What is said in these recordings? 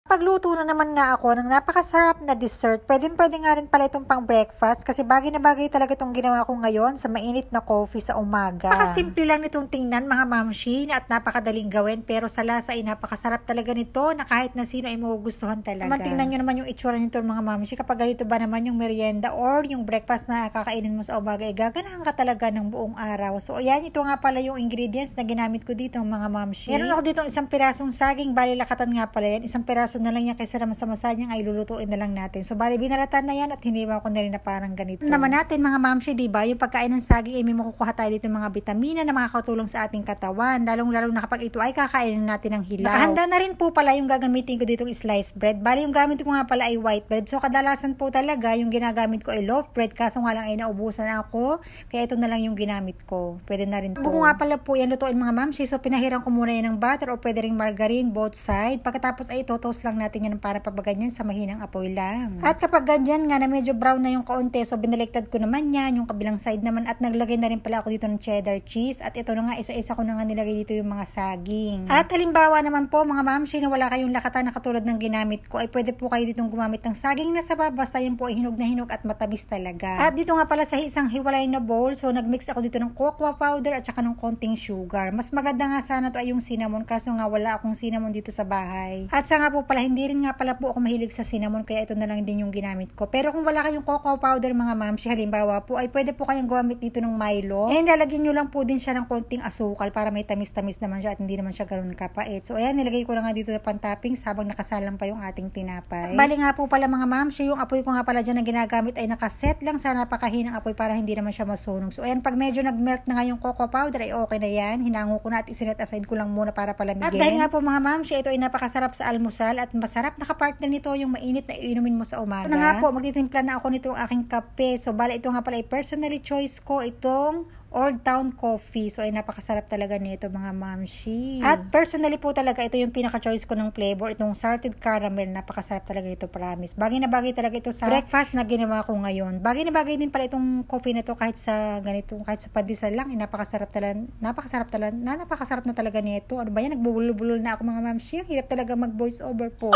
Pagluto na naman nga ako ng napakasarap na dessert. Pwede nga rin pala itong pang breakfast kasi bagay na bagay talaga itong ginawa ko ngayon sa mainit na coffee sa umaga. Napakasimple lang nitong tingnan mga mamshi at napakadaling gawin pero sa lasa ay napakasarap talaga nito na kahit na sino ay magugustuhan talaga. Tingnan nyo naman yung itsura nito mga mamshi. Kapag ganito ba naman yung merienda or yung breakfast na kakainin mo sa umaga ay gaganahan ka talaga ng buong araw. So ayan, ito nga pala yung ingredients na ginamit ko dito mga mamshi. Meron ako dito isang pirasong saging, bali lakatan nga pala yan. Isang piraso na lang yan kaysa masa-masa niya ay lulutuin na lang natin. So bali binalatan na yan at hiniwa ko na rin na parang ganito. Naman natin mga mamshi, diba? Yung pagkain ng saging ay may makukuha tayo dito mga vitamina na makakatulong sa ating katawan. Lalong-lalo na kapag ito ay kakainin natin ng hilaw. Nakahanda na rin po pala yung gagamitin ko ditong sliced bread. Bali yung gamit ko nga pala ay white bread. So kadalasan po talaga yung ginagamit ko ay loaf bread. Kaso nga lang ay naubusan ako. Kaya ito na lang yung ginamit ko. Pwede na rin to. Buko nga pala po yan lutuin mga mamshi. So pinahiran ko muna yan ng butter o pwede ring margarine both side. Pagkatapos ay toast lang natin yan para pabaganyan sa mahinang apoy lang. At kapag ganyan nga na medyo brown na yung kaunti, so binaliktad ko naman yan, yung kabilang side naman at naglagay na rin pala ako dito ng cheddar cheese at ito na nga isa-isa ko na nga nilagay dito yung mga saging. At halimbawa naman po mga mamshi na wala kayong lakatan na katulad ng ginamit ko ay pwede po kayo ditong gumamit ng saging na saba basta yan po ay hinog na hinog at matamis talaga. At dito nga pala sa isang hiwalay na bowl, so nagmix ako dito ng cocoa powder at saka ng konting sugar. Mas maganda nga sana to ay yung cinnamon kaso nga wala akong cinnamon dito sa bahay. At sa nga po pala hindi rin nga pala po ako mahilig sa cinnamon kaya ito na lang din yung ginamit ko. Pero kung wala kayong cocoa powder mga mamshi, halimbawa po ay pwede po kayong gumamit dito ng Milo. And lalagyan nyo lang po din siya ng konting asukal para may tamis-tamis naman siya at hindi naman siya ganoon kapait. So ayan, nilagay ko na nga dito na pan-toppings habang nakasalang pa yung ating tinapay. At bali nga po pala mga mamshi, yung apoy ko nga pala dyan na ginagamit ay nakaset lang sa napakahinang apoy para hindi naman siya masunog. So ayan, pag medyo nagmelt na nga yung cocoa powder ay okay na yan. Hinango ko na at isinet aside ko lang muna para palamigin. At dahil nga po mga mamshi, ito ay napakasarap sa almusal at masarap na kapartner nito yung mainit na inumin mo sa umaga. Ito na nga po, magtitimpla na ako nitong aking kape. So bali ito nga pala ay personally choice ko itong Old Town Coffee. So ay napakasarap talaga nito mga mamshi. At personally po talaga ito yung pinaka-choice ko ng flavor. Itong salted caramel. Napakasarap talaga nito, promise. Bagay na bagay talaga ito sa breakfast na ginawa ko ngayon. Bagay na bagay din pala itong coffee na to kahit sa ganito, kahit sa pandesal lang. Napakasarap talaga. Napakasarap na talaga nito. Ano ba yan? Nagbubulol-bulol na ako mga mamshi. Hirap talaga mag-voice over po.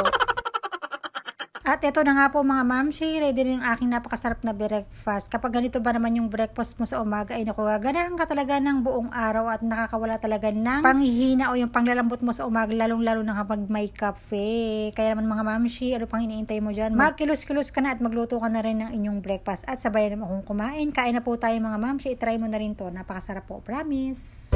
At ito na nga po mga mamshi, ready rin yung aking napakasarap na breakfast. Kapag ganito ba naman yung breakfast mo sa umaga, ay naku, ganahan ka talaga ng buong araw at nakakawala talaga ng panghihina o yung panglalambot mo sa umaga, lalong-lalo na kapag may kape. Kaya naman mga mamshi, ano pang iniintay mo dyan? Magkilos-kilos ka na at magluto ka na rin ng inyong breakfast. At sabayan naman akong kumain. Kain na po tayo mga mamshi, itry mo na rin to. Napakasarap po, promise.